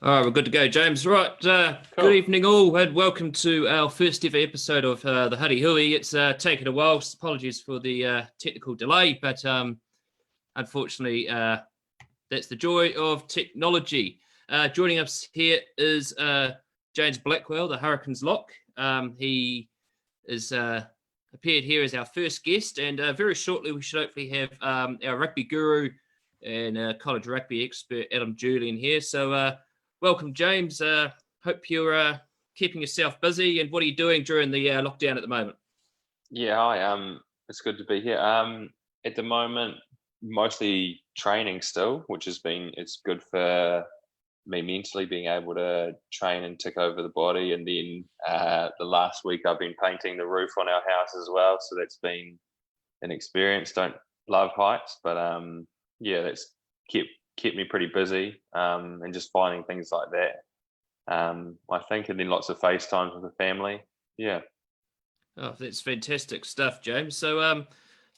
All right, we're good to go, James. Right, Cool. Good evening all, and welcome to our first ever episode of the Huddy Hui. It's taken a while. Apologies for the technical delay, but unfortunately, that's the joy of technology. Joining us here is James Blackwell, the Hurricanes Lock. He is appeared here as our first guest, and very shortly we should hopefully have our rugby guru and college rugby expert, Adam Julian, here. So welcome, James. Hope you're keeping yourself busy. And what are you doing during the lockdown at the moment? Yeah, hi. It's good to be here. At the moment, mostly training still, which it's good for me mentally, being able to train and tick over the body. And then the last week I've been painting the roof on our house as well. So that's been an experience. Don't love heights, but yeah, that's kept me pretty busy, and just finding things like that. I think, and then lots of FaceTimes with the family. Yeah. Oh, that's fantastic stuff, James. So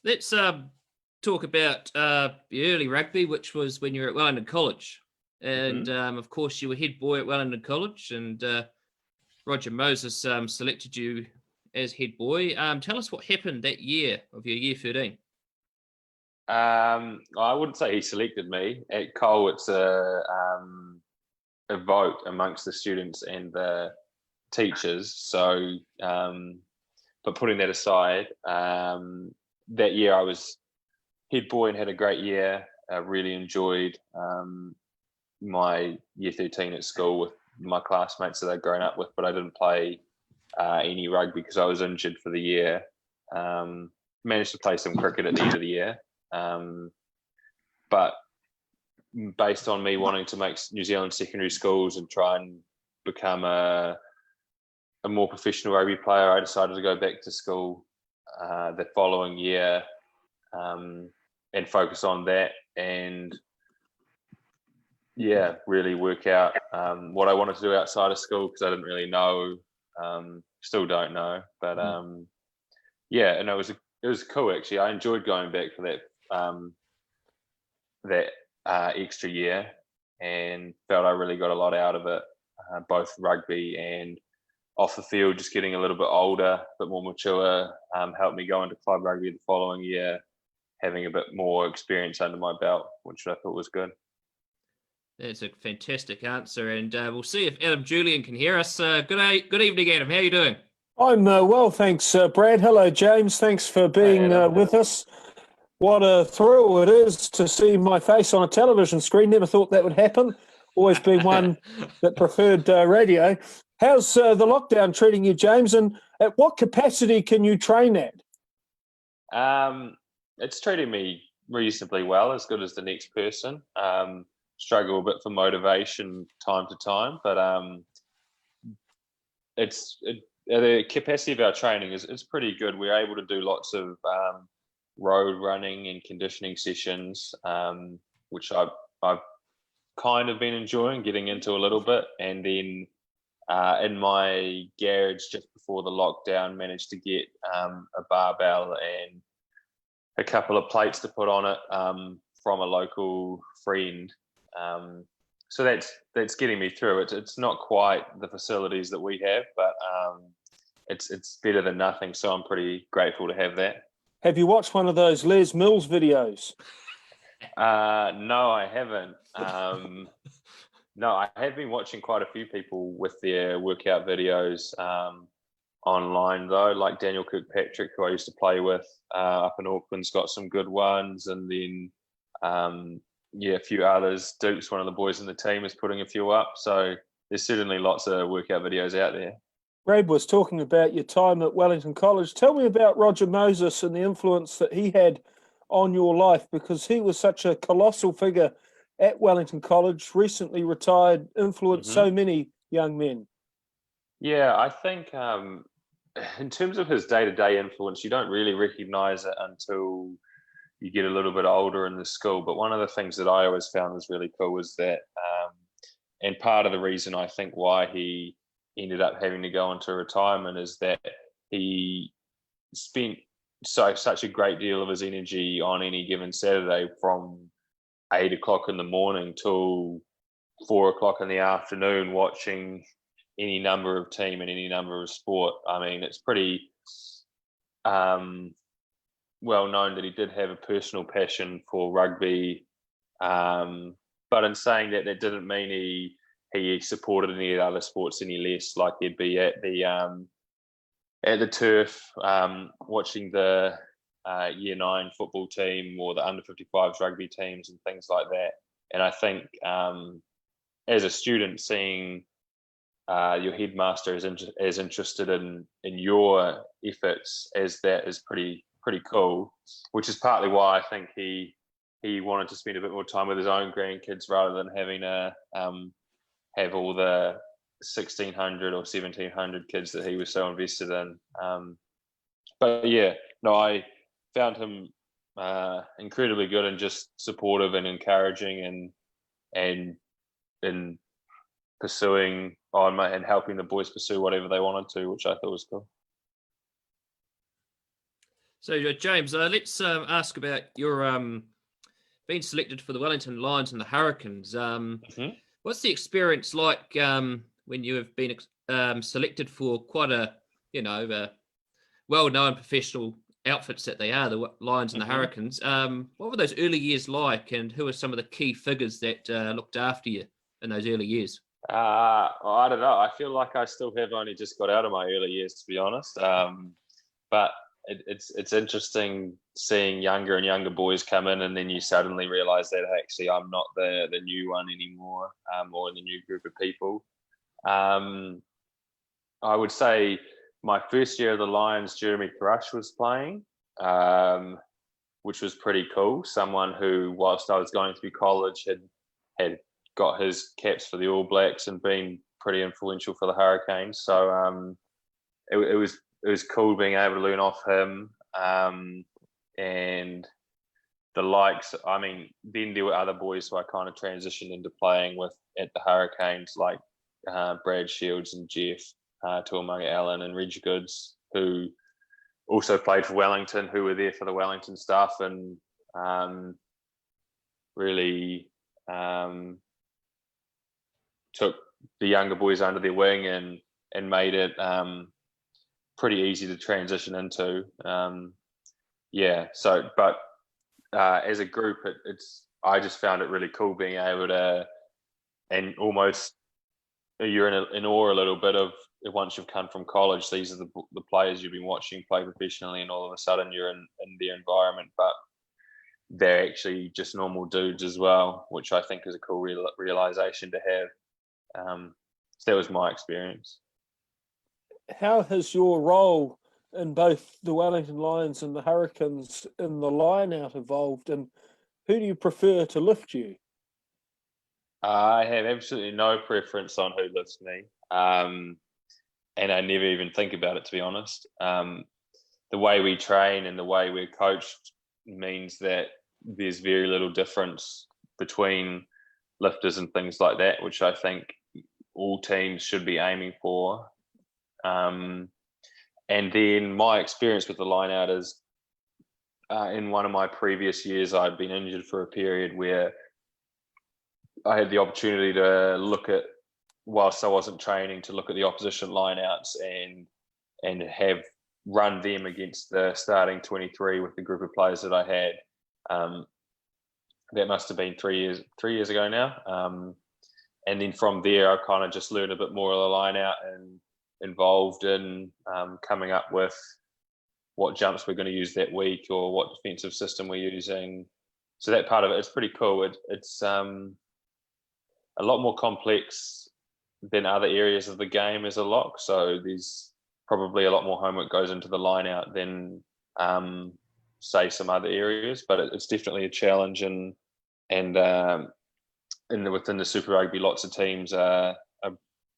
let's talk about the early rugby, which was when you were at Wellington College. And of course, you were head boy at Wellington College, and Roger Moses selected you as head boy. Tell us what happened that year of your year 13. I wouldn't say he selected me. At Cole, it's a vote amongst the students and the teachers. So, but putting that aside, that year I was head boy and had a great year. I really enjoyed my year 13 at school with my classmates that I'd grown up with, but I didn't play any rugby because I was injured for the year. Managed to play some cricket at the end of the year. But based on me wanting to make New Zealand secondary schools and try and become a more professional rugby player, I decided to go back to school the following year and focus on that and really work out what I wanted to do outside of school, because I didn't really know, still don't know, but and it was cool actually. I enjoyed going back for that extra year and felt I really got a lot out of it, both rugby and off the field. Just getting a little bit older, a bit more mature, helped me go into club rugby the following year, having a bit more experience under my belt, which I thought was good. That's a fantastic answer, and we'll see if Adam Julian can hear us. Good evening, Adam. How are you doing? I'm well, thanks, Brad. Hello, James. Thanks for being with us. What a thrill it is to see my face on a television screen. Never thought that would happen. Always been one that preferred radio. How's the lockdown treating you, James? And at what capacity can you train at? It's treating me reasonably well, as good as the next person. Struggle a bit for motivation time to time, but the capacity of our training is pretty good. We're able to do lots of road running and conditioning sessions, which I've kind of been enjoying getting into a little bit. And then in my garage just before the lockdown, managed to get a barbell and a couple of plates to put on it from a local friend. So that's getting me through it. It's not quite the facilities that we have, but it's better than nothing. So I'm pretty grateful to have that. Have you watched one of those Les Mills videos? No, I haven't. No, I have been watching quite a few people with their workout videos online, though, like Daniel Kirkpatrick, who I used to play with up in Auckland's got some good ones. And then, a few others. Duke's one of the boys in the team is putting a few up. So there's certainly lots of workout videos out there. Brad was talking about your time at Wellington College. Tell me about Roger Moses and the influence that he had on your life, because he was such a colossal figure at Wellington College, recently retired, influenced so many young men. Yeah, I think in terms of his day-to-day influence, you don't really recognise it until you get a little bit older in the school. But one of the things that I always found was really cool was that, and part of the reason I think why he ended up having to go into retirement is that he spent such a great deal of his energy on any given Saturday from 8 o'clock in the morning till 4 o'clock in the afternoon watching any number of team and any number of sport. I mean, it's pretty well known that he did have a personal passion for rugby, but in saying that, that didn't mean he supported any of the other sports any less. Like he'd be at the turf watching the Year 9 football team or the under 55s rugby teams and things like that. And I think as a student, seeing your headmaster as interested in your efforts as that is pretty cool, which is partly why I think he wanted to spend a bit more time with his own grandkids rather than having to have all the 1,600 or 1,700 kids that he was so invested in. But yeah, no, I found him incredibly good and just supportive and encouraging and pursuing and helping the boys pursue whatever they wanted to, which I thought was cool. So, James, let's ask about your being selected for the Wellington Lions and the Hurricanes. What's the experience like when you have been selected for quite a well-known professional outfits that they are, the Lions and the Hurricanes? What were those early years like, and who are some of the key figures that looked after you in those early years? I don't know. I feel like I still have only just got out of my early years, to be honest. But it's interesting seeing younger and younger boys come in, and then you suddenly realise that actually I'm not the new one anymore, or in the new group of people. I would say my first year of the Lions, Jeremy Thrush was playing, which was pretty cool. Someone who, whilst I was going through college, had got his caps for the All Blacks and been pretty influential for the Hurricanes. So it was cool being able to learn off him, and the likes. I mean, then there were other boys who I kind of transitioned into playing with at the Hurricanes, like Brad Shields and Jeff Tuamunga Allen and Reg Goods, who also played for Wellington, who were there for the Wellington stuff, and really took the younger boys under their wing and made it pretty easy to transition into. But as a group, I just found it really cool being able to, and almost you're in awe a little bit of, once you've come from college, these are the players you've been watching play professionally, and all of a sudden you're in their environment, but they're actually just normal dudes as well, which I think is a cool realization to have. So that was my experience. How has your role in both the Wellington Lions and the Hurricanes in the line-out evolved, and who do you prefer to lift you? I have absolutely no preference on who lifts me, and I never even think about it, to be honest. The way we train and the way we're coached means that there's very little difference between lifters and things like that, which I think all teams should be aiming for. And then my experience with the line-out is, in one of my previous years, I'd been injured for a period where I had the opportunity to look at, whilst I wasn't training, to look at the opposition line-outs and have run them against the starting 23 with the group of players that I had. That must have been 3 years ago now. And then from there, I kind of just learned a bit more of the line-out and involved in coming up with what jumps we're going to use that week or what defensive system we're using. So that part of it is pretty cool. It's a lot more complex than other areas of the game as a lock. So there's probably a lot more homework goes into the line out than say some other areas, but it's definitely a challenge, and within the Super Rugby, lots of teams are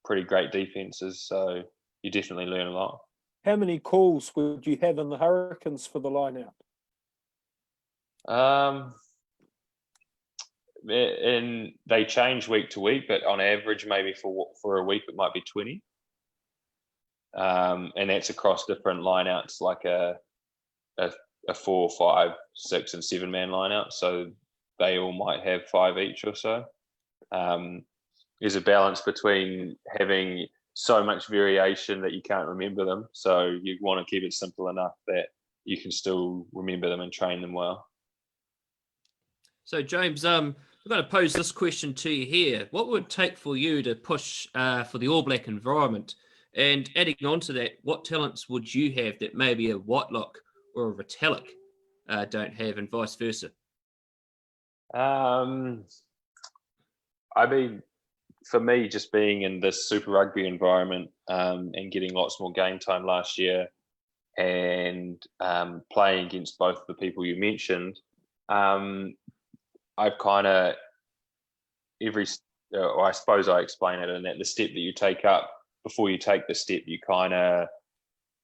pretty great defenses, so you definitely learn a lot. How many calls would you have in the Hurricanes for the line out? And they change week to week, but on average, maybe for a week, it might be 20. And that's across different lineouts, like a 4, 5, 6, and 7 man lineout. So they all might have 5 each or so. There's a balance between having so much variation that you can't remember them. So you want to keep it simple enough that you can still remember them and train them well. So James, I'm going to pose this question to you here. What would it take for you to push for the All Black environment? And adding on to that, what talents would you have that maybe a Whitelock or a Retallick don't have, and vice versa? I mean, for me, just being in this Super Rugby environment and getting lots more game time last year and playing against both the people you mentioned, I've kind of I suppose I explain it in that the step that you take up, before you take the step, you kind of,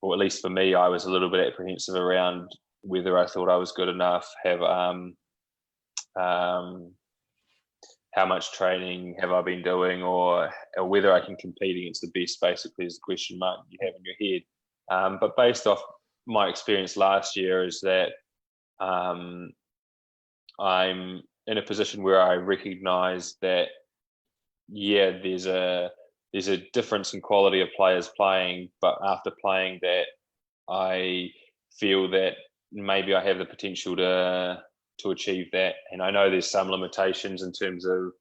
or at least for me, I was a little bit apprehensive around whether I thought I was good enough, how much training have I been doing, or whether I can compete against the best, basically, is the question mark you have in your head. But based off my experience last year is that I'm in a position where I recognise that, yeah, there's a difference in quality of players playing, but after playing that, I feel that maybe I have the potential to achieve that. And I know there's some limitations in terms of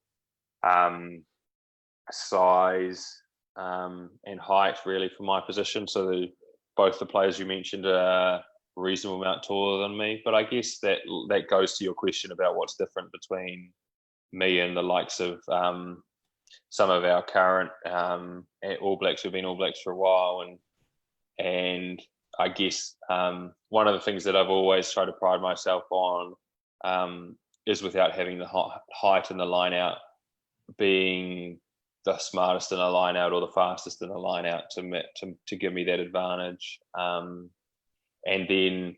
size and height, really, for my position. So both the players you mentioned are a reasonable amount taller than me. But I guess that goes to your question about what's different between me and the likes of some of our current All Blacks who've been All Blacks for a while. And I guess one of the things that I've always tried to pride myself on is, without having the height in the line out, being the smartest in a line out or the fastest in a line out to give me that advantage. And then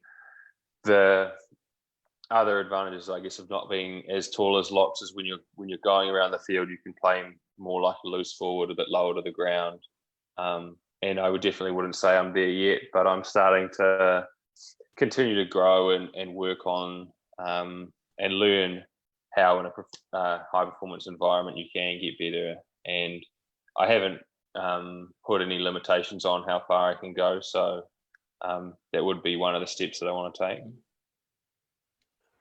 the other advantages, I guess, of not being as tall as Locks is when you're going around the field, you can play more like a loose forward, a bit lower to the ground. And I definitely wouldn't say I'm there yet, but I'm starting to continue to grow and work on and learn how in a high performance environment you can get better. And I haven't put any limitations on how far I can go. So that would be one of the steps that I want to take.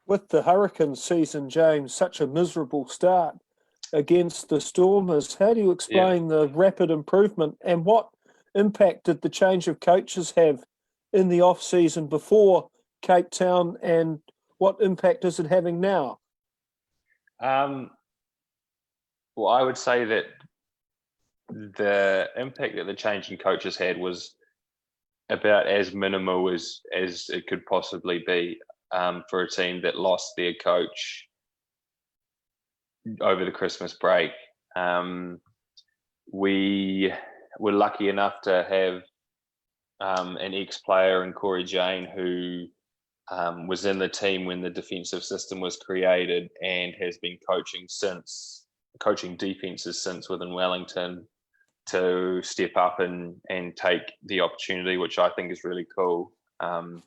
With the Hurricanes season, James, such a miserable start against the Stormers, how do you explain the rapid improvement, and what impact did the change of coaches have in the off-season before Cape Town, and what impact is it having now? Well, I would say that the impact that the change in coaches had was about as minimal as it could possibly be for a team that lost their coach over the Christmas break. We were lucky enough to have an ex-player in Corey Jane who was in the team when the defensive system was created and has been coaching defenses since within Wellington, to step up and take the opportunity, which I think is really cool. And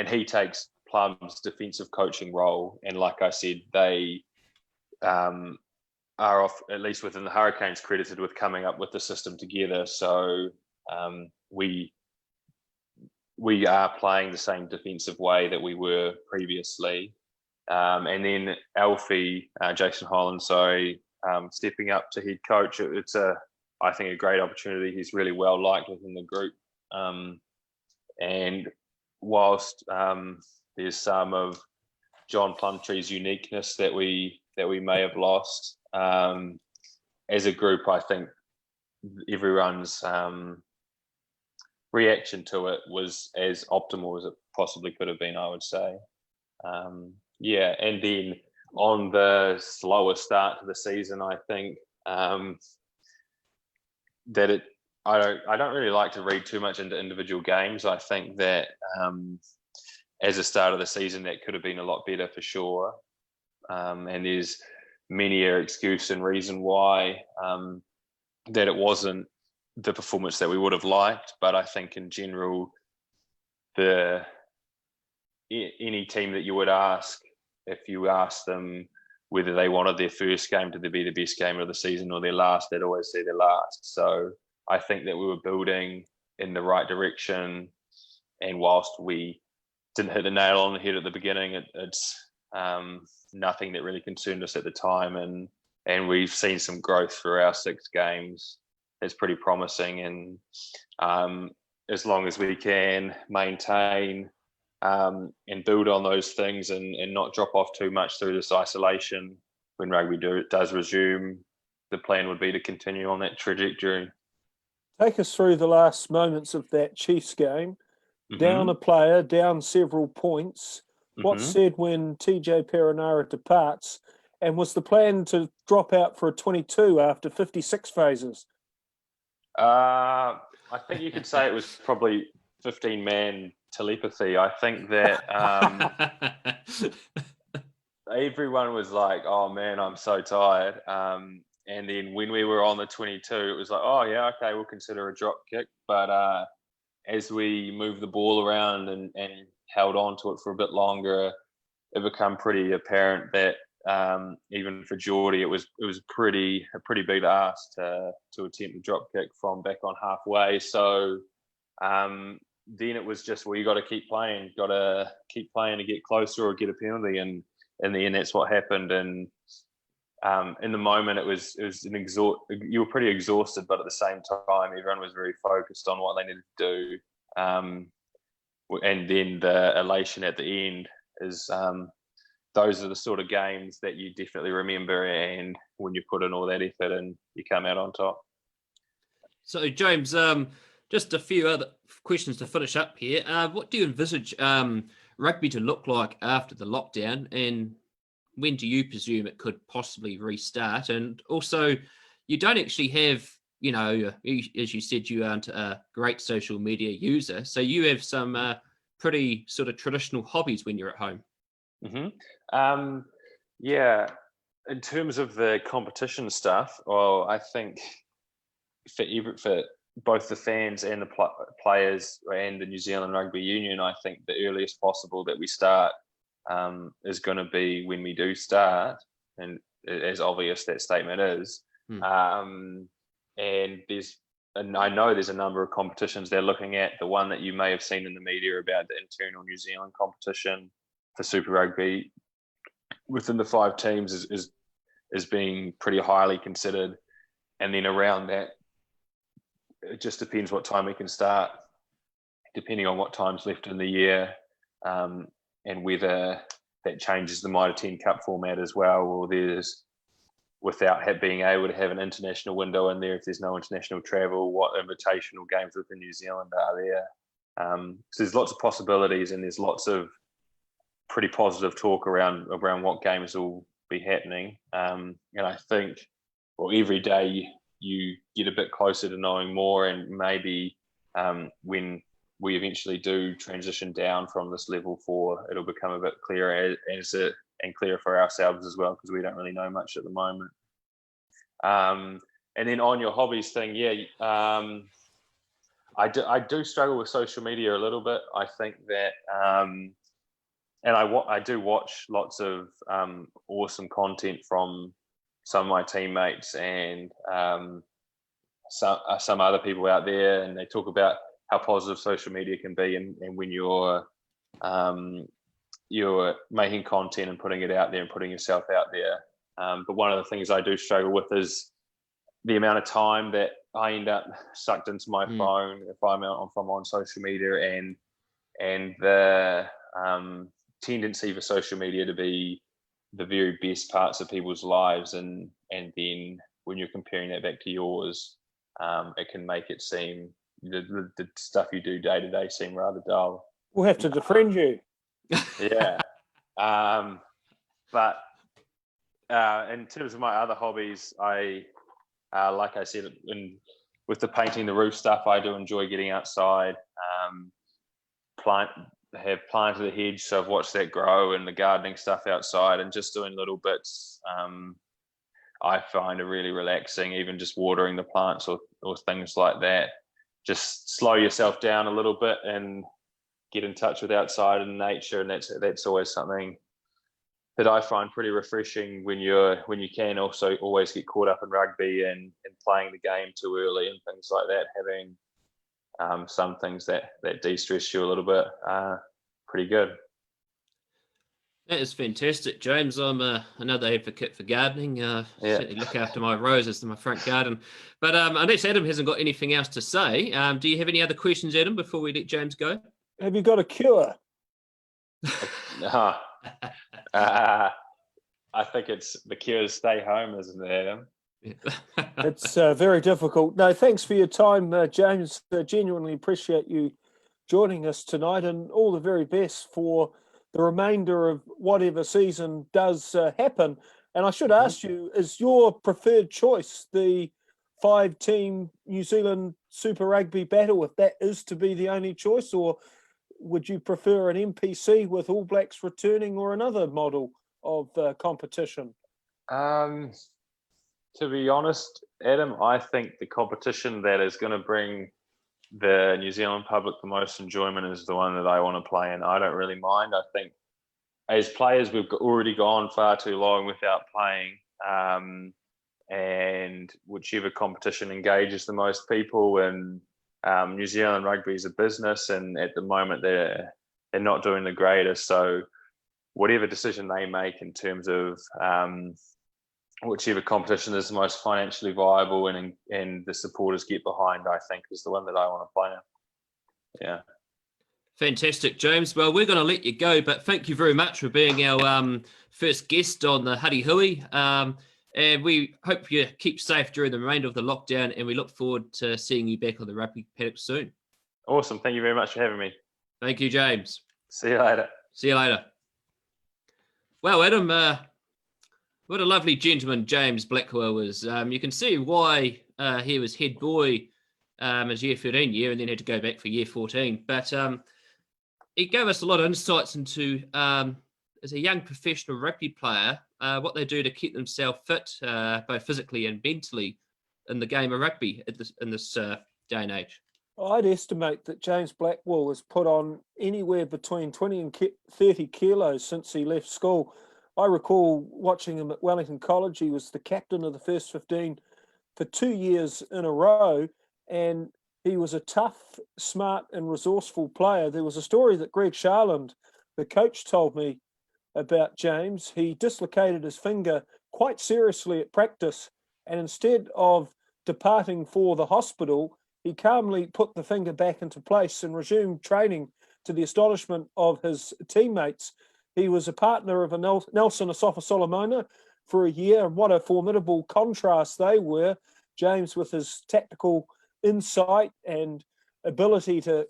he takes Plum's defensive coaching role, and like I said, they are off, at least within the Hurricanes, credited with coming up with the system together. So we are playing the same defensive way that we were previously. And then Alfie, Jason Holland, stepping up to head coach. It's I think a great opportunity. He's really well liked within the group. And whilst there's some of John Plumtree's uniqueness that we may have lost, as a group, I think everyone's reaction to it was as optimal as it possibly could have been, I would say. And then on the slower start to the season, I think that I don't really like to read too much into individual games. I think that as a start of the season, that could have been a lot better for sure. And there's many an excuse and reason why that it wasn't the performance that we would have liked. But I think in general, any team that you would ask, if you ask them whether they wanted their first game to be the best game of the season or their last, they'd always say their last. So I think that we were building in the right direction. And whilst we didn't hit the nail on the head at the beginning, it's nothing that really concerned us at the time. And we've seen some growth through our 6 games. It's pretty promising. And as long as we can maintain and build on those things and not drop off too much through this isolation, when rugby does resume, the plan would be to continue on that trajectory. Take us through the last moments of that Chiefs game. Down a player, down several points. What's said when TJ Perenara departs? And was the plan to drop out for a 22 after 56 phases? I think you could say it was probably 15-man telepathy. I think that everyone was like, oh man, I'm so tired. And then when we were on the 22, it was like, oh yeah, okay, we'll consider a drop kick. But as we moved the ball around and held on to it for a bit longer, it became pretty apparent that even for Geordie, it was a pretty big ask to attempt a drop kick from back on halfway. So then it was just, well, you got to keep playing to get closer or get a penalty, and in the end, that's what happened. And in the moment, it was you were pretty exhausted, but at the same time, everyone was very focused on what they needed to do. And then the elation at the end is those are the sort of games that you definitely remember, and when you put in all that effort and you come out on top. So, James, just a few other questions to finish up here. What do you envisage rugby to look like after the lockdown, and when do you presume it could possibly restart? And also, you don't actually have, as you said, you aren't a great social media user, so you have some pretty sort of traditional hobbies when you're at home. Yeah, in terms of the competition stuff, well, I think for both the fans and the players and the New Zealand Rugby Union, I think the earliest possible that we start is going to be when we do start, and as obvious that statement is. And I know there's a number of competitions they're looking at. The one that you may have seen in the media about the internal New Zealand competition for Super Rugby within the 5 teams is being pretty highly considered. And then around that, it just depends what time we can start, depending on what time's left in the year, and whether that changes the Mitre 10 Cup format as well, or there's, without being able to have an international window in there, if there's no international travel, what invitational games within New Zealand are there. So there's lots of possibilities, and there's lots of pretty positive talk around what games will be happening. And I think, well, every day you get a bit closer to knowing more, and maybe when we eventually do transition down from this level 4, it'll become a bit clearer and clearer for ourselves as well, because we don't really know much at the moment. And then on your hobbies thing, I do struggle with social media a little bit. I think that, and I do watch lots of awesome content from some of my teammates and some other people out there, and they talk about how positive social media can be, and when you're making content and putting it out there and putting yourself out there. But one of the things I do struggle with is the amount of time that I end up sucked into my phone if I'm on social media, and the tendency for social media to be the very best parts of people's lives, and then when you're comparing that back to yours, it can make it seem the stuff you do day to day seem rather dull. We'll have to defriend you. Yeah. But in terms of my other hobbies, I like I said, with the painting the roof stuff, I do enjoy getting outside, have planted a hedge, so I've watched that grow, and the gardening stuff outside, and just doing little bits. I find are really relaxing, even just watering the plants or things like that. Just slow yourself down a little bit and get in touch with outside and nature, and that's always something that I find pretty refreshing when you can also always get caught up in rugby and playing the game too early and things like that. Having some things that de-stress you a little bit, pretty good. That is fantastic, James. I'm another advocate for gardening. Certainly look after my roses in my front garden. But unless Adam hasn't got anything else to say, do you have any other questions, Adam, before we let James go? Have you got a cure? I think it's the cure is stay home, isn't it, Adam? It's very difficult. No, thanks for your time, James. Genuinely appreciate you joining us tonight, and all the very best for the remainder of whatever season does happen. And I should ask you, is your preferred choice the 5-team New Zealand Super Rugby battle, if that is to be the only choice, or would you prefer an NPC with All Blacks returning or another model of competition? To be honest, Adam, I think the competition that is going to bring the New Zealand public the most enjoyment is the one that I want to play in. I don't really mind. I think as players, we've already gone far too long without playing, and whichever competition engages the most people. And New Zealand rugby is a business, and at the moment they're not doing the greatest. So whatever decision they make in terms of whichever competition is the most financially viable and the supporters get behind, I think is the one that I want to play in. Yeah. Fantastic, James. Well, we're going to let you go, but thank you very much for being our first guest on the Huddy Hui. And we hope you keep safe during the remainder of the lockdown, and we look forward to seeing you back on the rugby paddock soon. Awesome. Thank you very much for having me. Thank you, James. See you later. See you later. Well, Adam, what a lovely gentleman James Blackwell was. You can see why he was head boy his year 13 year and then had to go back for year 14. But he gave us a lot of insights into, as a young professional rugby player, what they do to keep themselves fit, both physically and mentally, in the game of rugby in this day and age. I'd estimate that James Blackwell has put on anywhere between 20 and 30 kilos since he left school. I recall watching him at Wellington College. He was the captain of the first 15 for 2 years in a row, and he was a tough, smart and resourceful player. There was a story that Greg Sharland, the coach, told me about James. He dislocated his finger quite seriously at practice, and instead of departing for the hospital, he calmly put the finger back into place and resumed training to the astonishment of his teammates. He was a partner of a Nelson Asafa-Solomona for a year, and what a formidable contrast they were. James, with his tactical insight and ability to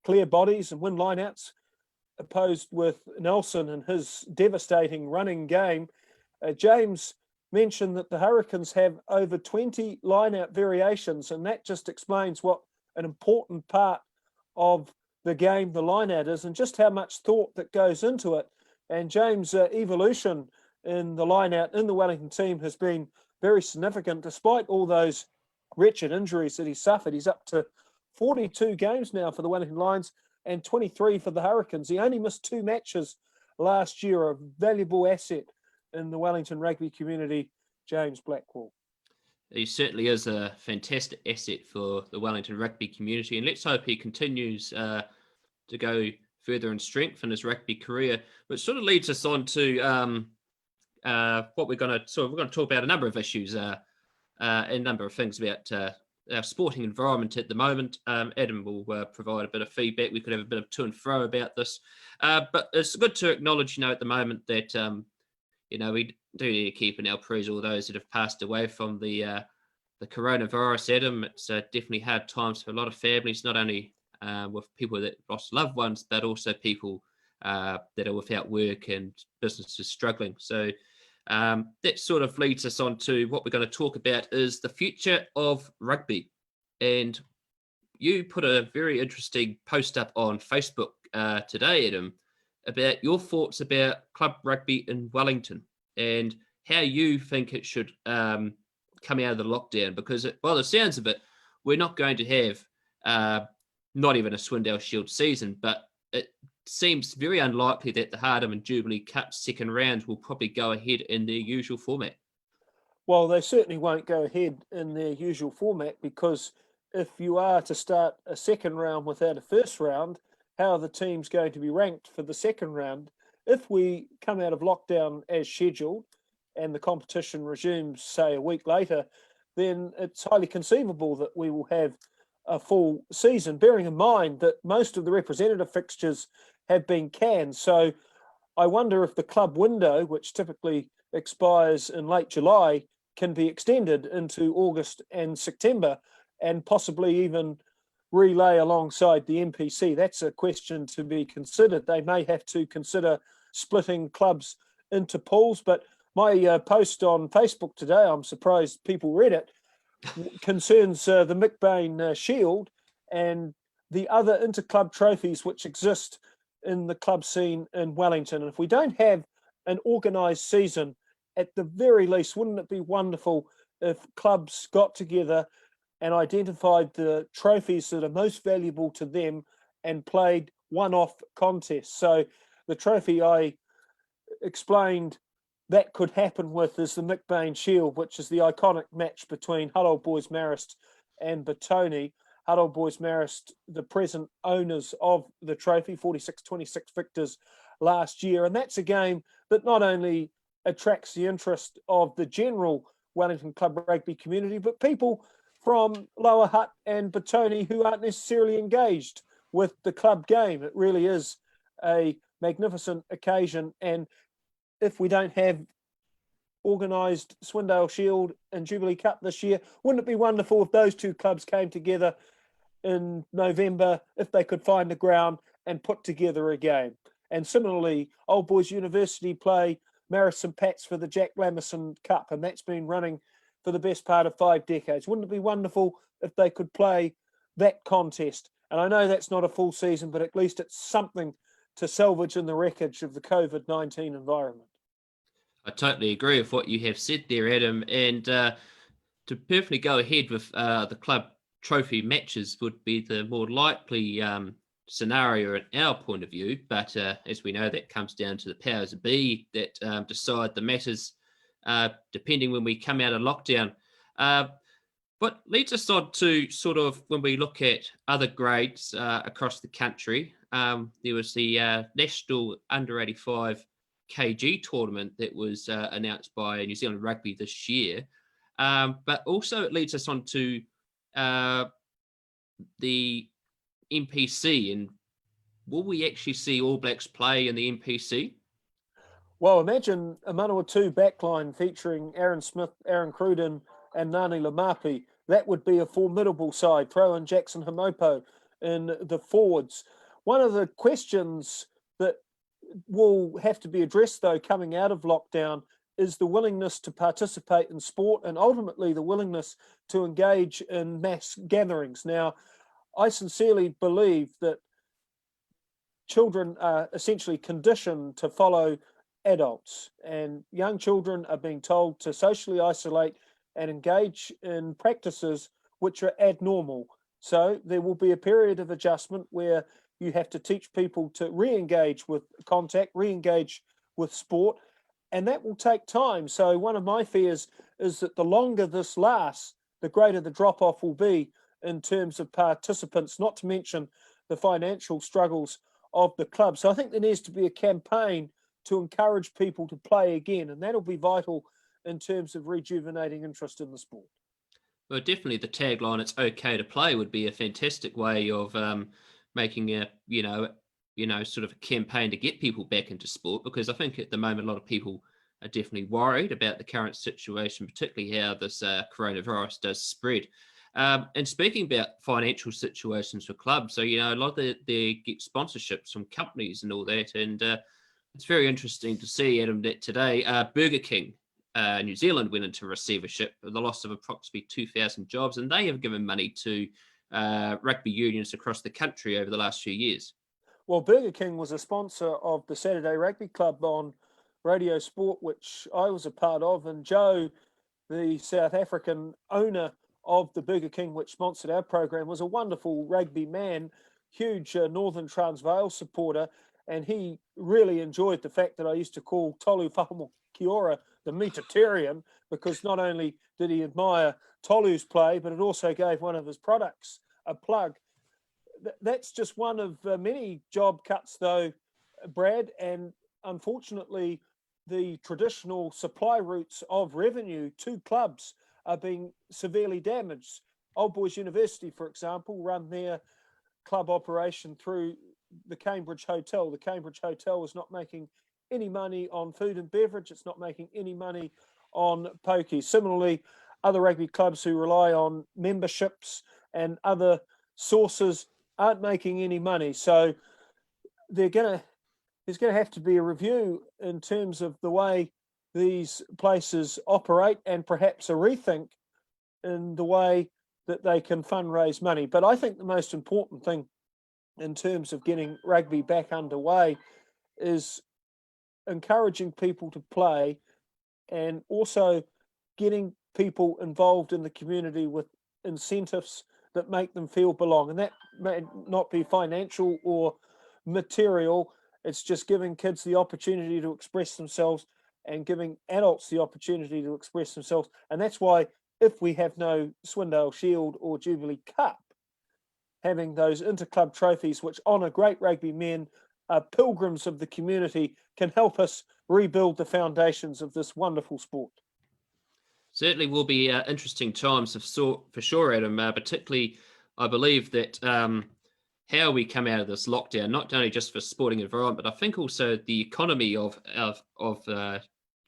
clear bodies and win lineouts, opposed with Nelson and his devastating running game. James mentioned that the Hurricanes have over 20 lineout variations, and that just explains what an important part of the game the lineout is and just how much thought that goes into it. And James' evolution in the lineout in the Wellington team has been very significant, despite all those wretched injuries that he suffered. He's up to 42 games now for the Wellington Lions and 23 for the Hurricanes. He only missed 2 matches last year, a valuable asset in the Wellington rugby community, James Blackwell. He certainly is a fantastic asset for the Wellington rugby community, and let's hope he continues to go further in strength in his rugby career, which sort of leads us on to what we're going to talk about a number of issues, a number of things about our sporting environment at the moment. Adam will provide a bit of feedback. We could have a bit of to and fro about this, but it's good to acknowledge, at the moment that we do need to keep in our prayers all those that have passed away from the coronavirus. Adam, it's definitely hard times for a lot of families, not only with people that lost loved ones, but also people that are without work and businesses struggling. So that sort of leads us on to what we're going to talk about is the future of rugby. And you put a very interesting post up on Facebook today, Adam, about your thoughts about club rugby in Wellington and how you think it should come out of the lockdown. Because, by the sounds of it, we're not going to have not even a Swindale Shield season, but it seems very unlikely that the Hardham and Jubilee Cup second round will probably go ahead in their usual format. Well, they certainly won't go ahead in their usual format, because if you are to start a second round without a first round, how are the teams going to be ranked for the second round? If we come out of lockdown as scheduled and the competition resumes, say, a week later, then it's highly conceivable that we will have a full season, bearing in mind that most of the representative fixtures have been canned. So I wonder if the club window, which typically expires in late July, can be extended into August and September, and possibly even relay alongside the NPC. That's a question to be considered. They may have to consider splitting clubs into pools, but my post on Facebook today, I'm surprised people read it, concerns the McBain Shield and the other inter-club trophies which exist in the club scene in Wellington. And if we don't have an organised season, at the very least, wouldn't it be wonderful if clubs got together and identified the trophies that are most valuable to them and played one-off contests? So the trophy I explained that could happen with is the McBain Shield, which is the iconic match between Hull Old Boys Marist and Batoni. Hull Old Boys Marist, the present owners of the trophy, 46-26 victors last year. And that's a game that not only attracts the interest of the general Wellington Club rugby community, but people from Lower Hutt and Batoni who aren't necessarily engaged with the club game. It really is a magnificent occasion. And if we don't have organised Swindale Shield and Jubilee Cup this year, wouldn't it be wonderful if those two clubs came together in November, if they could find the ground and put together a game? And similarly, Old Boys University play Marist St Pat's for the Jack Lammerson Cup, and that's been running for the best part of 5 decades. Wouldn't it be wonderful if they could play that contest? And I know that's not a full season, but at least it's something to salvage in the wreckage of the COVID-19 environment. I totally agree with what you have said there, Adam. And to perfectly go ahead with the club trophy matches would be the more likely scenario in our point of view. But as we know, that comes down to the powers that be that decide the matters depending when we come out of lockdown. But leads us on to sort of when we look at other grades across the country. There was the National Under 85 KG tournament that was announced by New Zealand Rugby this year. But also it leads us on to the NPC. And will we actually see All Blacks play in the NPC? Well, imagine a Manawatu backline featuring Aaron Smith, Aaron Cruden and Nani Lamapi. That would be a formidable side. Throw in Jackson Hamopo in the forwards. One of the questions that will have to be addressed, though, coming out of lockdown is the willingness to participate in sport and ultimately the willingness to engage in mass gatherings. Now, I sincerely believe that children are essentially conditioned to follow adults, and young children are being told to socially isolate and engage in practices which are abnormal. So there will be a period of adjustment where you have to teach people to re-engage with contact, re-engage with sport, and that will take time. So one of my fears is that the longer this lasts, the greater the drop-off will be in terms of participants, not to mention the financial struggles of the club. So I think there needs to be a campaign to encourage people to play again, and that'll be vital in terms of rejuvenating interest in the sport. Well, definitely the tagline "It's okay to play" would be a fantastic way of making a sort of a campaign to get people back into sport, because I think at the moment a lot of people are definitely worried about the current situation, particularly how this coronavirus does spread. And speaking about financial situations for clubs, so a lot of they get sponsorships from companies and all that, and it's very interesting to see, Adam, that today Burger King New Zealand went into receivership with the loss of approximately 2,000 jobs, and they have given money to rugby unions across the country over the last few years. Well, Burger King was a sponsor of the Saturday Rugby Club on Radio Sport, which I was a part of, and Joe, the South African owner of the Burger King, which sponsored our program, was a wonderful rugby man, huge Northern Transvaal supporter, and he really enjoyed the fact that I used to call Tolu Whakamokiora the Metatarian, because not only did he admire Tolu's play, but it also gave one of his products a plug. That's just one of many job cuts, though, Brad, and unfortunately, the traditional supply routes of revenue to clubs are being severely damaged. Old Boys University, for example, run their club operation through the Cambridge Hotel. The Cambridge Hotel is not making any money on food and beverage. It's not making any money on pokies. Similarly, other rugby clubs who rely on memberships and other sources aren't making any money. So there's going to have to be a review in terms of the way these places operate, and perhaps a rethink in the way that they can fundraise money. But I think the most important thing in terms of getting rugby back underway is encouraging people to play, and also getting people involved in the community with incentives that make them feel belong. And that may not be financial or material. It's just giving kids the opportunity to express themselves and giving adults the opportunity to express themselves. And that's why, if we have no Swindale Shield or Jubilee Cup, having those interclub trophies which honour great rugby men, pilgrims of the community, can help us rebuild the foundations of this wonderful sport. Certainly will be interesting times for sure, Adam. Particularly, I believe that how we come out of this lockdown, not only just for sporting environment, but I think also the economy of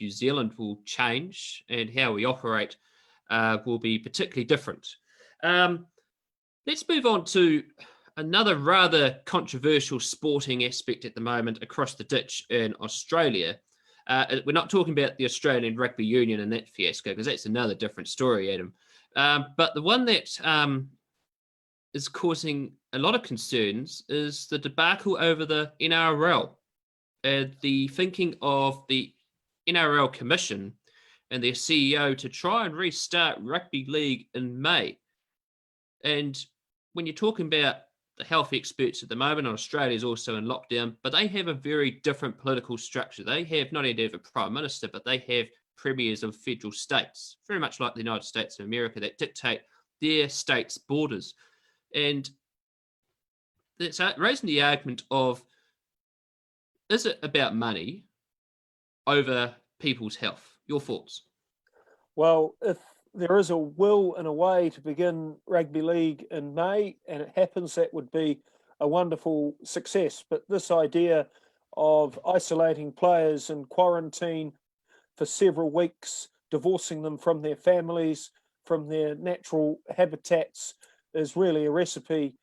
New Zealand will change, and how we operate will be particularly different. Let's move on to another rather controversial sporting aspect at the moment across the ditch in Australia. We're not talking about the Australian Rugby Union and that fiasco, because that's another different story, Adam. But the one that is causing a lot of concerns is the debacle over the NRL. The thinking of the NRL Commission and their CEO to try and restart rugby league in May. And when you're talking about the health experts at the moment, Australia is also in lockdown, but they have a very different political structure. They have not only have a prime minister, but they have premiers of federal states, very much like the United States of America, that dictate their states' borders. And it's raising the argument of, is it about money over people's health? Your thoughts? Well, if there is a will and a way to begin rugby league in May, and it happens, that would be a wonderful success. But this idea of isolating players in quarantine for several weeks, divorcing them from their families, from their natural habitats, is really a recipe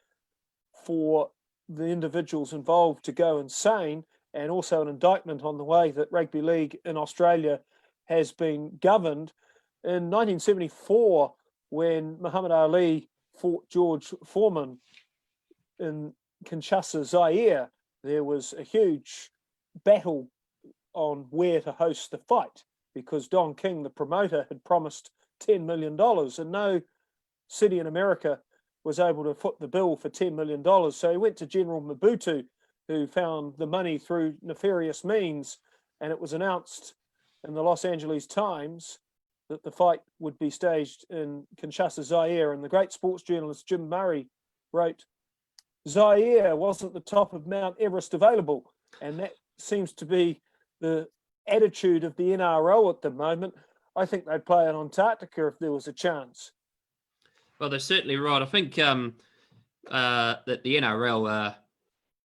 for the individuals involved to go insane, and also an indictment on the way that rugby league in Australia has been governed. In 1974, when Muhammad Ali fought George Foreman in Kinshasa, Zaire, there was a huge battle on where to host the fight, because Don King, the promoter, had promised $10 million, and no city in America was able to foot the bill for $10 million. So he went to General Mobutu, who found the money through nefarious means, and it was announced in the Los Angeles Times that the fight would be staged in Kinshasa, Zaire. And the great sports journalist Jim Murray wrote, Zaire wasn't the top of Mount Everest available. And that seems to be the attitude of the NRL at the moment. I think they'd play in Antarctica if there was a chance. Well, they're certainly right. I think that the NRL are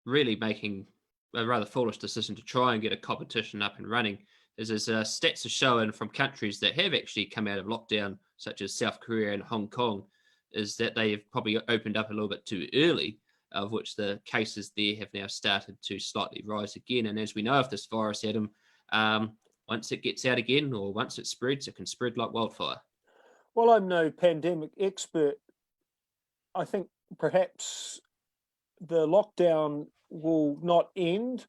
really making a rather foolish decision to try and get a competition up and running. As stats are showing from countries that have actually come out of lockdown, such as South Korea and Hong Kong, is that they have probably opened up a little bit too early, of which the cases there have now started to slightly rise again. And as we know of this virus, Adam, once it gets out again, or once it spreads, it can spread like wildfire. Well, I'm no pandemic expert. I think perhaps the lockdown will not end,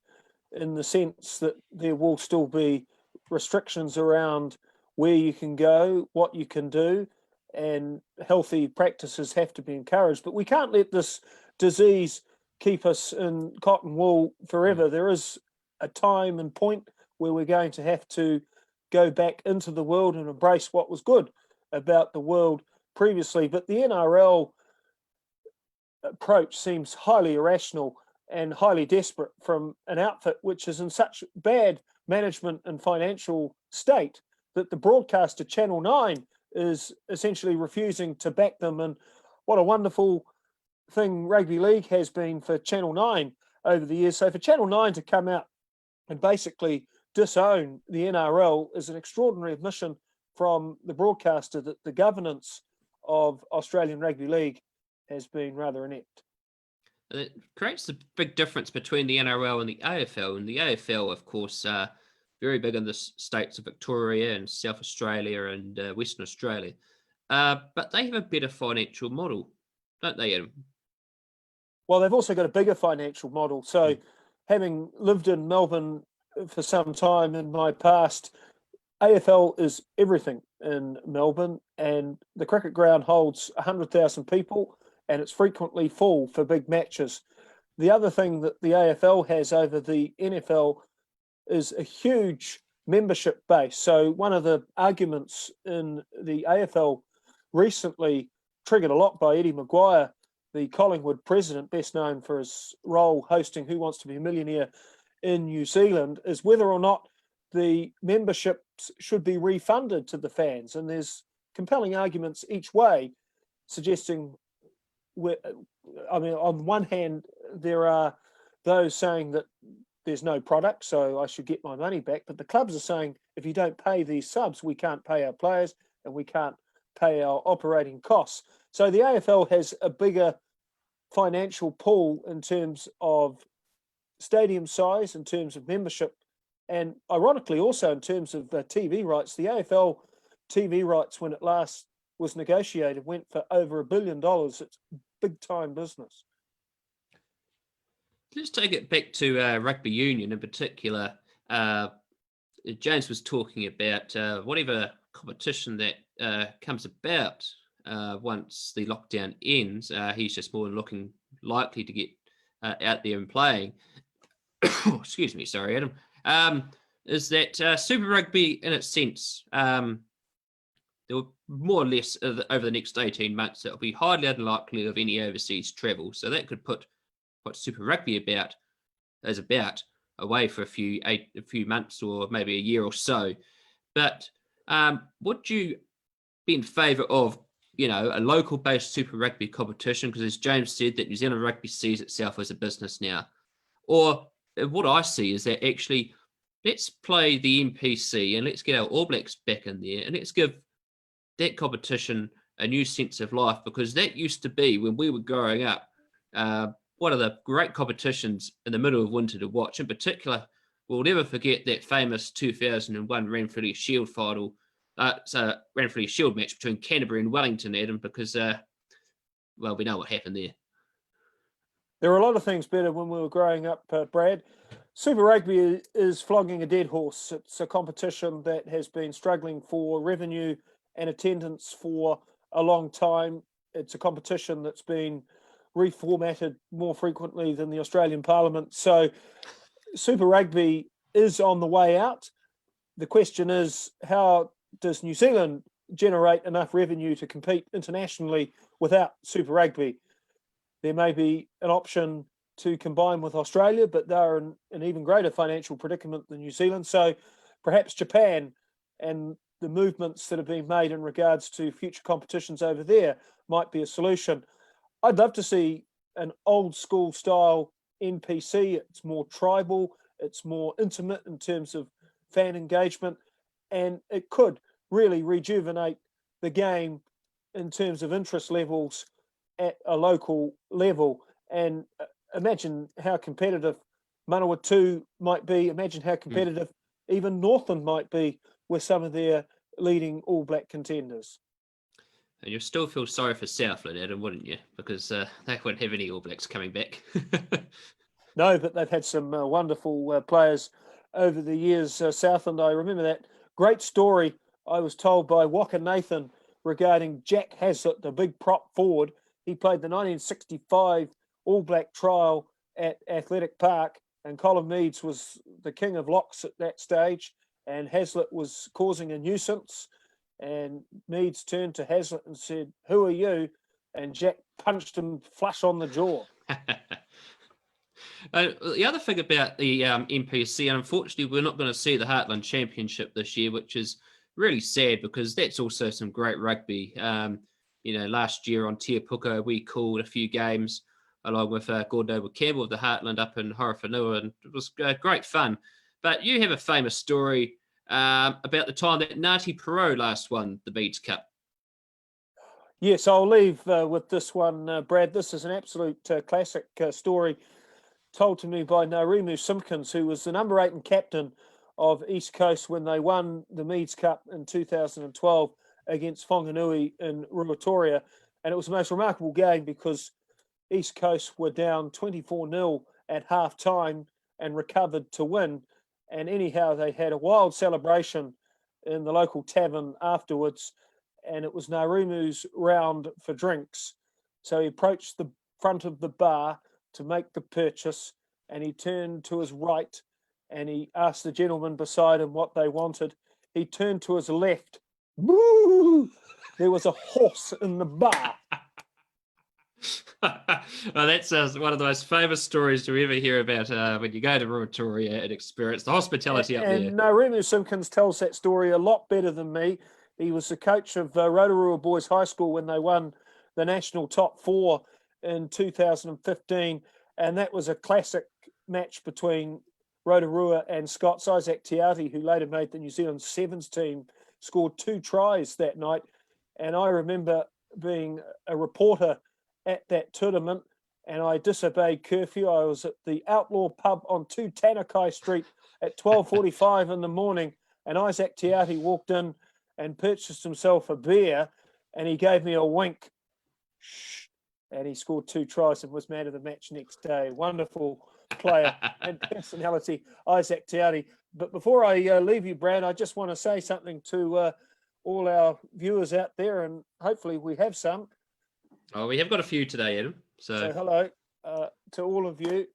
in the sense that there will still be restrictions around where you can go, what you can do, and healthy practices have to be encouraged. But we can't let this disease keep us in cotton wool forever. There is a time and point where we're going to have to go back into the world and embrace what was good about the world previously. But the NRL approach seems highly irrational and highly desperate from an outfit which is in such bad management and financial state that the broadcaster Channel 9 is essentially refusing to back them. And what a wonderful thing rugby league has been for Channel 9 over the years. So for Channel 9 to come out and basically disown the NRL is an extraordinary admission from the broadcaster that the governance of Australian Rugby League has been rather inept. It creates a big difference between the NRL and the AFL. And the AFL, of course, very big in the states of Victoria and South Australia and Western Australia. But they have a better financial model, don't they, Adam? Well, they've also got a bigger financial model. So having lived in Melbourne for some time in my past, AFL is everything in Melbourne, and the cricket ground holds 100,000 people, and it's frequently full for big matches. The other thing that the AFL has over the NFL is a huge membership base. So one of the arguments in the AFL recently, triggered a lot by Eddie Maguire, the Collingwood president, best known for his role hosting Who Wants to Be a Millionaire in New Zealand, is whether or not the memberships should be refunded to the fans. And there's compelling arguments each way suggesting, I mean, on one hand, there are those saying that there's no product, so I should get my money back. But the clubs are saying, if you don't pay these subs, we can't pay our players and we can't pay our operating costs. So the AFL has a bigger financial pool in terms of stadium size, in terms of membership, and ironically also in terms of TV rights. The AFL TV rights, when it last was negotiated, went for over $1 billion. It's big time business. Let's take it back to rugby union in particular. James was talking about whatever competition that comes about once the lockdown ends. He's just more looking likely to get out there and playing. Excuse me, sorry, Adam. Is that Super Rugby, in its sense, there will more or less over the next 18 months, it will be highly unlikely of any overseas travel. So that could put what Super Rugby is about away for a few months or maybe a year or so. But would you be in favour of, a local-based Super Rugby competition? Because as James said, that New Zealand Rugby sees itself as a business now. Or what I see is that actually, let's play the NPC and let's get our All Blacks back in there and let's give that competition a new sense of life, because that used to be, when we were growing up, one of the great competitions in the middle of winter to watch. In particular, we'll never forget that famous 2001 Ranfurly Shield final. Ranfurly Shield match between Canterbury and Wellington, Adam, because, we know what happened there. There were a lot of things better when we were growing up, Brad. Super Rugby is flogging a dead horse. It's a competition that has been struggling for revenue and attendance for a long time. It's a competition that's been reformatted more frequently than the Australian Parliament. So Super Rugby is on the way out. The question is, how does New Zealand generate enough revenue to compete internationally without Super Rugby? There may be an option to combine with Australia, but they're in an even greater financial predicament than New Zealand. So perhaps Japan and the movements that have been made in regards to future competitions over there might be a solution. I'd love to see an old school style NPC. It's more tribal, it's more intimate in terms of fan engagement, and it could really rejuvenate the game in terms of interest levels at a local level. And imagine how competitive Manawatu might be. Imagine how competitive even Northland might be with some of their leading All Black contenders. And you'll still feel sorry for Southland, Adam, wouldn't you? Because they wouldn't have any All Blacks coming back. No, but they've had some wonderful players over the years. Southland, I remember that great story I was told by Walker Nathan regarding Jack Haslett, the big prop forward. He played the 1965 All Black trial at Athletic Park, and Colin Meads was the king of locks at that stage, and Haslett was causing a nuisance. And Meads turned to Haslett and said, "Who are you?" And Jack punched him flush on the jaw. The other thing about the NPC, and unfortunately, we're not going to see the Heartland Championship this year, which is really sad because that's also some great rugby. Last year on Te Puka, we called a few games along with Gordon Noble Campbell of the Heartland up in Horowhenua, and it was great fun. But you have a famous story about the time that Ngāti Porou last won the Beads Cup. Yes, I'll leave with this one, Brad. This is an absolute classic story told to me by Narumu Simpkins, who was the number 8 and captain of East Coast when they won the Meads Cup in 2012 against Whanganui in Ruatoria. And it was the most remarkable game because East Coast were down 24-0 at half-time and recovered to win. And anyhow, they had a wild celebration in the local tavern afterwards, and it was Narumu's round for drinks. So he approached the front of the bar to make the purchase, and he turned to his right and he asked the gentleman beside him what they wanted. He turned to his left. Boo! There was a horse in the bar. Well, that's one of the most famous stories you ever hear about when you go to Ruatoria and experience the hospitality up there. And Narumu Simpkins tells that story a lot better than me. He was the coach of Rotorua Boys High School when they won the national top 4 in 2015, and that was a classic match between Rotorua and Scots. Isaac Tiati, who later made the New Zealand Sevens team, scored 2 tries that night, and I remember being a reporter at that tournament, and I disobeyed curfew. I was at the Outlaw Pub on 2 Tanakai Street at 12:45 in the morning, and Isaac Tiati walked in and purchased himself a beer, and he gave me a wink. Shh. And he scored 2 tries and was man of the match next day. Wonderful player and personality, Isaac Tiati. But before I leave you, Brad, I just want to say something to all our viewers out there, and hopefully we have some. Oh, we have got a few today, Adam. So hello to all of you.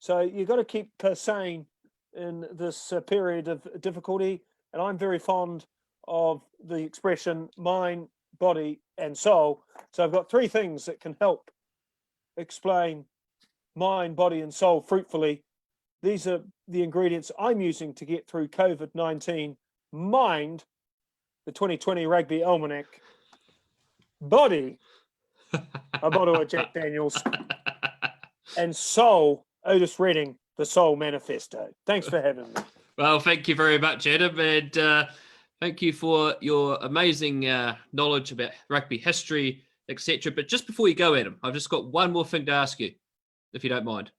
So you've got to keep sane in this period of difficulty. And I'm very fond of the expression mind, body, and soul. So I've got 3 things that can help explain mind, body, and soul fruitfully. These are the ingredients I'm using to get through COVID-19. Mind, the 2020 Rugby Almanac. Body, a bottle of Jack Daniels. And soul, Otis Redding, the Soul Manifesto. Thanks for having me. Well, thank you very much, Adam, and thank you for your amazing knowledge about rugby history, etc. But just before you go, Adam, I've just got one more thing to ask you, if you don't mind.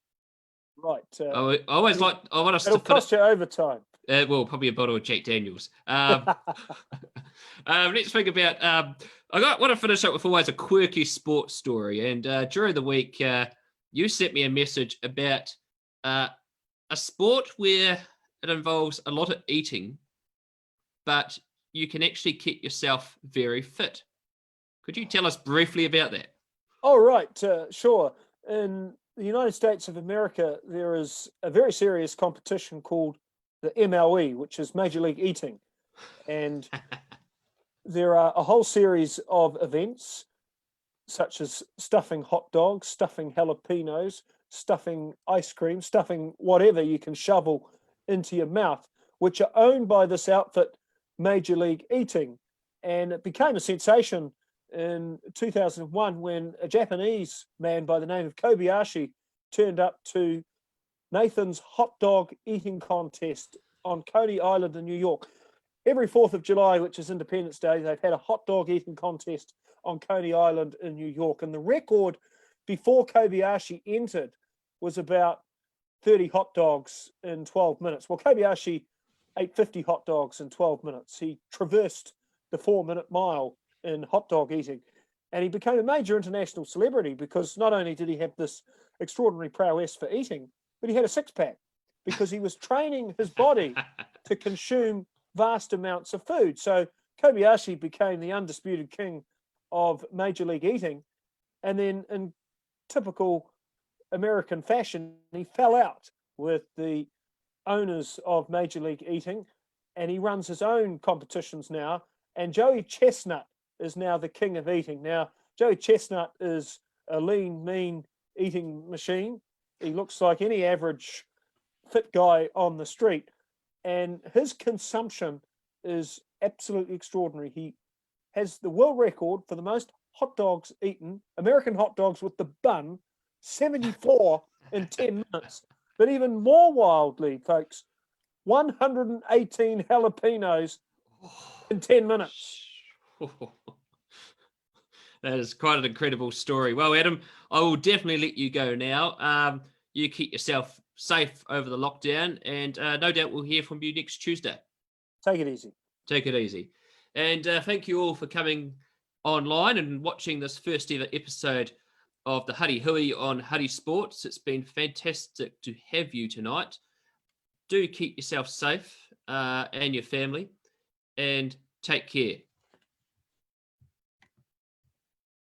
Right. I want us to. It'll cost you overtime. Well, probably a bottle of Jack Daniels. Let's think about. I want to finish up with always a quirky sports story, and during the week, you sent me a message about a sport where it involves a lot of eating, but you can actually keep yourself very fit. Could you tell us briefly about that? Oh, right. Sure. In the United States of America, there is a very serious competition called the MLE, which is Major League Eating. And there are a whole series of events, such as stuffing hot dogs, stuffing jalapenos, stuffing ice cream, stuffing whatever you can shovel into your mouth, which are owned by this outfit, Major League Eating. And it became a sensation in 2001 when a Japanese man by the name of Kobayashi turned up to Nathan's hot dog eating contest on Coney Island in New York. Every 4th of July, which is Independence Day, they've had a hot dog eating contest on Coney Island in New York. And the record before Kobayashi entered was about 30 hot dogs in 12 minutes. Well, Kobayashi ate 50 hot dogs in 12 minutes. He traversed the 4-minute mile in hot dog eating. And he became a major international celebrity because not only did he have this extraordinary prowess for eating, but he had a six-pack because he was training his body to consume vast amounts of food. So Kobayashi became the undisputed king of Major League eating. And then in typical American fashion, he fell out with the owners of Major League eating, and he runs his own competitions now. And Joey Chestnut is now the king of eating. Now, Joey Chestnut is a lean, mean eating machine. He looks like any average fit guy on the street, and his consumption is absolutely extraordinary. He has the world record for the most hot dogs eaten, American hot dogs with the bun, 74 in 10 minutes. But even more wildly, folks, 118 jalapenos in 10 minutes. That is quite an incredible story. Well, Adam, I will definitely let you go now. You keep yourself safe over the lockdown, and no doubt we'll hear from you next Tuesday. Take it easy. Take it easy. And thank you all for coming online and watching this first ever episode of the Huddy Hui on Huddy Sports. It's been fantastic to have you tonight. Do keep yourself safe and your family, and take care.